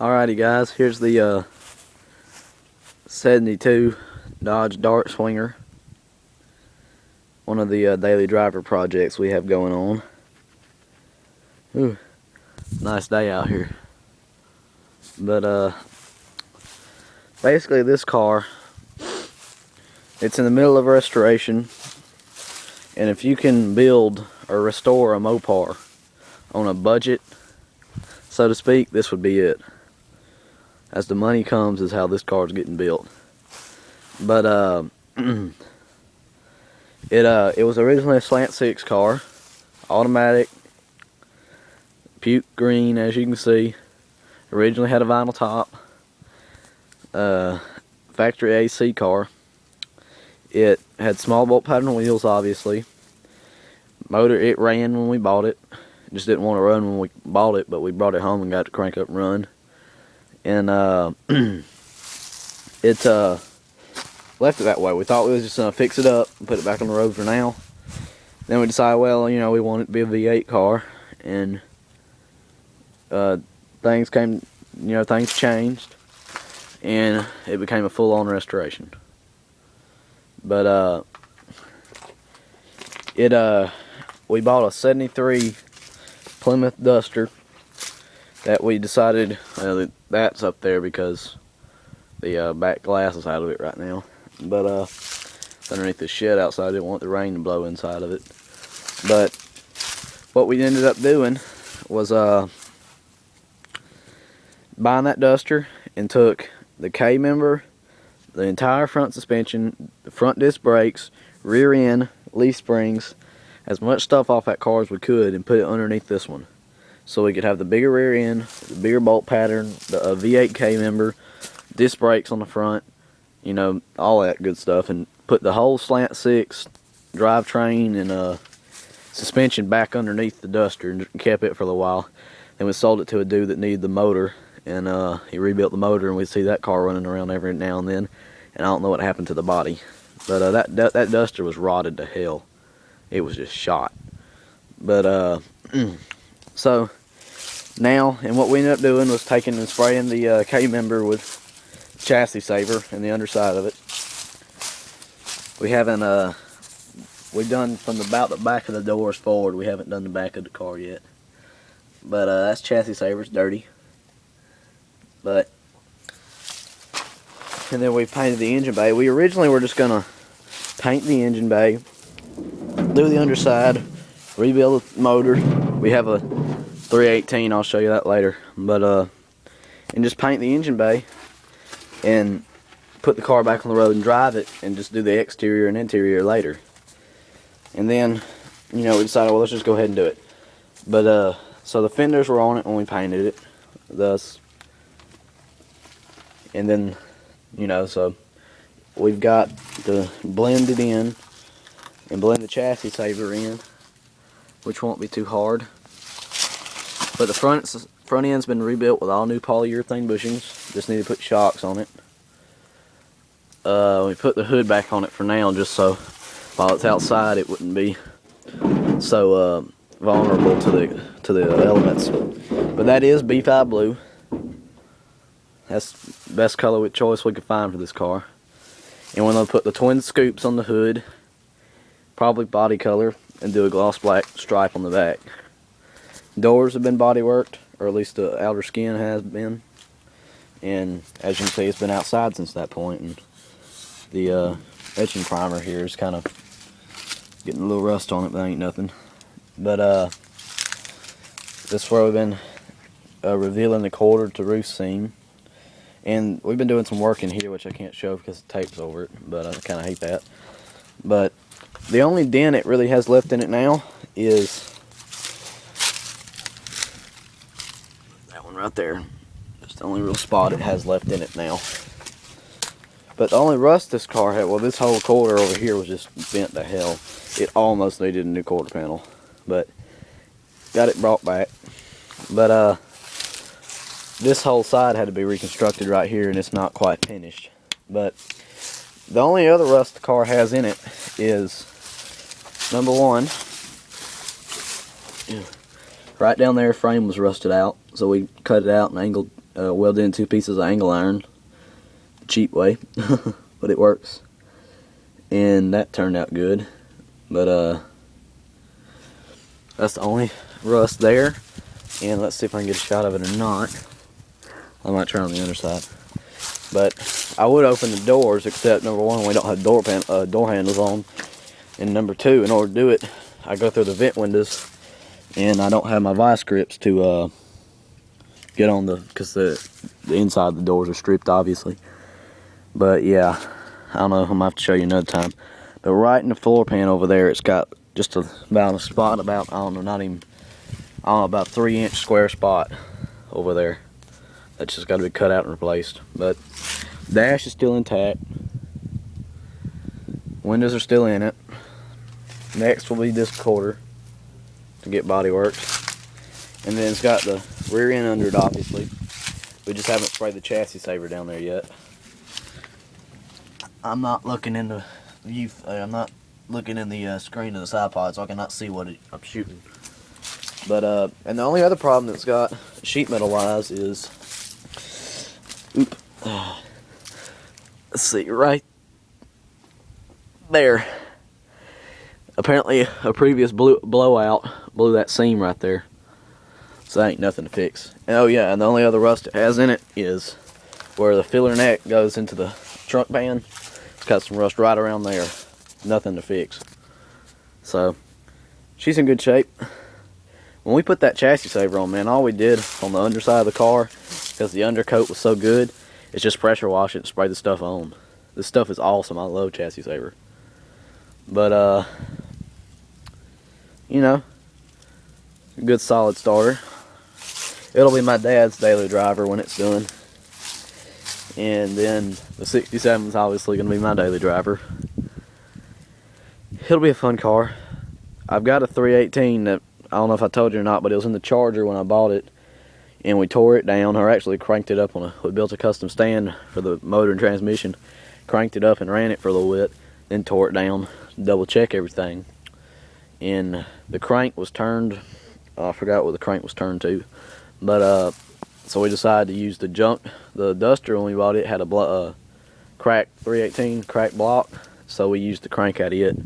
Alrighty guys, here's the 72 Dodge Dart Swinger. One of the daily driver projects we have going on. Ooh, nice day out here. But basically this car, it's in the middle of restoration, and if you can build or restore a Mopar on a budget, so to speak, this would be it. As the money comes is how this car is getting built. But it was originally a slant 6 car, automatic, puke green as you can see. Originally had a vinyl top, factory AC car. It had small bolt pattern wheels, obviously. Motor, it ran when we bought it. Just didn't want to run when we bought it, but we brought it home and got to crank up and run. And it left it that way. We thought we was just gonna fix it up and put it back on the road for now. Then we decided, well, you know, we want it to be a V8 car, and things changed, and it became a full-on restoration. But we bought a 73 Plymouth Duster that we decided that's up there because the back glass is out of it right now. But it's underneath the shed outside. I didn't want the rain to blow inside of it. But what we ended up doing was buying that Duster and took the K member, the entire front suspension, the front disc brakes, rear end, leaf springs, as much stuff off that car as we could, and put it underneath this one. So we could have the bigger rear end, the bigger bolt pattern, the V8 K member, disc brakes on the front, you know, all that good stuff, and put the whole slant 6 drivetrain and suspension back underneath the Duster and kept it for a little while. Then we sold it to a dude that needed the motor, and he rebuilt the motor, and we see that car running around every now and then, and I don't know what happened to the body. But that Duster was rotted to hell. It was just shot. But so now, and what we ended up doing was taking and spraying the K member with chassis saver in the underside of it. We haven't we've done from about the back of the doors forward. We haven't done the back of the car yet. But that's chassis saver. It's dirty. But and then we painted the engine bay. We originally were just gonna paint the engine bay, do the underside, rebuild the motor. We have a 318, I'll show you that later. But and just paint the engine bay and put the car back on the road and drive it, and just do the exterior and interior later. And then, you know, we decided, well, let's just go ahead and do it. But so the fenders were on it when we painted it, thus. And then, you know, so we've got to blend it in and blend the chassis saver in, which won't be too hard. But the front end's been rebuilt with all new polyurethane bushings. Just need to put shocks on it. We put the hood back on it for now, just so while it's outside it wouldn't be so vulnerable to the elements. But that is B5 blue. That's the best color choice we could find for this car. And we're going to put the twin scoops on the hood, probably body color, and do a gloss black stripe on the back. Doors have been body worked, or at least the outer skin has been. And as you can see, it's been outside since that point. And the etching primer here is kind of getting a little rust on it, but ain't nothing. But this is where we've been revealing the quarter to roof seam. And we've been doing some work in here, which I can't show because the tape's over it, but I kind of hate that. But the only dent it really has left in it now is that one right there. That's the only real spot it has left in it now. But the only rust this car had, well, this whole quarter over here was just bent to hell. It almost needed a new quarter panel, but got it brought back. But this whole side had to be reconstructed right here, and it's not quite finished. But the only other rust the car has in it is, number one, right down there, frame was rusted out, so we cut it out and angled welded in 2 pieces of angle iron, the cheap way, but it works. And that turned out good. But that's the only rust there. And let's see if I can get a shot of it or not. I might try on the underside. But I would open the doors, except number one, we don't have door handles on. And number two, in order to do it, I go through the vent windows, and I don't have my vice grips to get on because the inside of the doors are stripped, obviously. But yeah, I don't know, I'm gonna have to show you another time. But right in the floor pan over there, it's got just about a spot, about, I don't know, about 3-inch square spot over there. That's just got to be cut out and replaced. But dash is still intact. Windows are still in it. Next will be this quarter to get body works. And then it's got the rear end under it, obviously. We just haven't sprayed the chassis saver down there yet. I'm not looking in the view. I'm not looking in the screen of the side pod, so I cannot see what I'm shooting. But and the only other problem that's got sheet metal wise is, let's see, right there. Apparently, a previous blowout blew that seam right there. So that ain't nothing to fix. And, oh yeah, and the only other rust it has in it is where the filler neck goes into the trunk pan. It's got some rust right around there. Nothing to fix. So, she's in good shape. When we put that chassis saver on, man, all we did on the underside of the car, because the undercoat was so good, is just pressure wash it and spray the stuff on. This stuff is awesome. I love chassis saver. But, you know, a good solid starter. It'll be my dad's daily driver when it's done. And then the 67 is obviously going to be my daily driver. It'll be a fun car. I've got a 318 that, I don't know if I told you or not, but it was in the Charger when I bought it. And we tore it down, or actually cranked it up we built a custom stand for the motor and transmission. Cranked it up and ran it for a little bit. Then tore it down, double check everything. And the crank was turned, I forgot what the crank was turned to. But, so we decided to use the Duster when we bought it. Had a cracked 318 cracked block, so we used the crank out of it,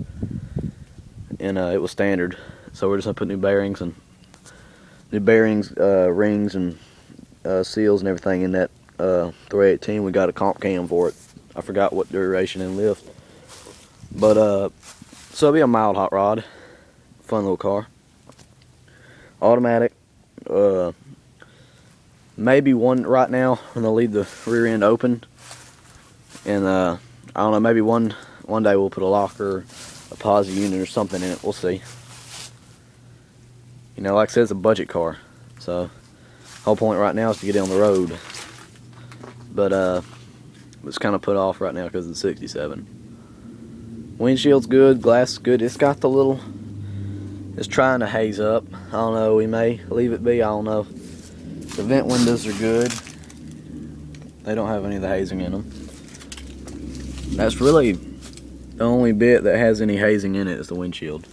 and it was standard. So we're just gonna put new bearings, rings, and seals and everything in that 318. We got a comp cam for it. I forgot what duration and lift, but so it'll be a mild hot rod, fun little car, automatic. Maybe one right now. I'm gonna leave the rear end open, and I don't know. Maybe one day we'll put a locker, a posi unit, or something in it. We'll see. You know, like I said, it's a budget car, so the whole point right now is to get it on the road. But it's kind of put off right now because of the 67. Windshield's good, glass is good. It's got the little. It's trying to haze up. I don't know. We may leave it be. I don't know. The vent windows are good. They don't have any of the hazing in them. That's really the only bit that has any hazing in it is the windshield.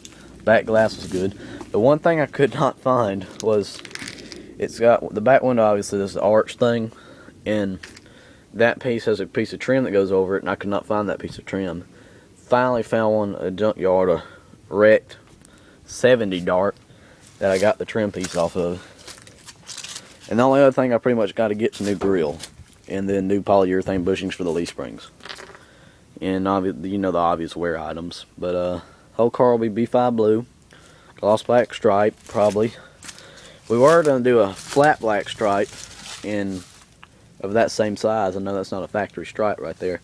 Back glass was good. The one thing I could not find was it's got the back window, obviously this is the arch thing, and that piece has a piece of trim that goes over it, and I could not find that piece of trim. Finally found one at a junkyard, a wrecked 70 Dart that I got the trim piece off of. And the only other thing I pretty much got to get is a new grill, and then new polyurethane bushings for the leaf springs, and you know the obvious wear items. But whole car will be B5 blue, gloss black stripe probably. We were going to do a flat black stripe of that same size. I know that's not a factory stripe right there,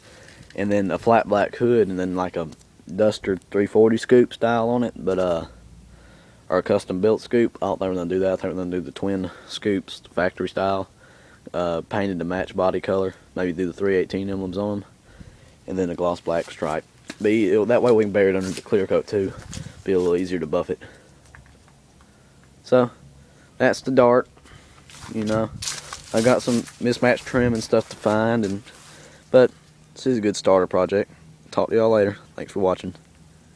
and then a flat black hood, and then like a Duster 340 scoop style on it, but or a custom built scoop. I don't think we're going to do that. I think we're going to do the twin scoops, factory style, painted to match body color. Maybe do the 318 emblems on them, and then a gloss black stripe. That way we can bury it under the clear coat too. Be a little easier to buff it. So that's the Dart. You know, I got some mismatched trim and stuff to find, but this is a good starter project. Talk to y'all later. Thanks for watching.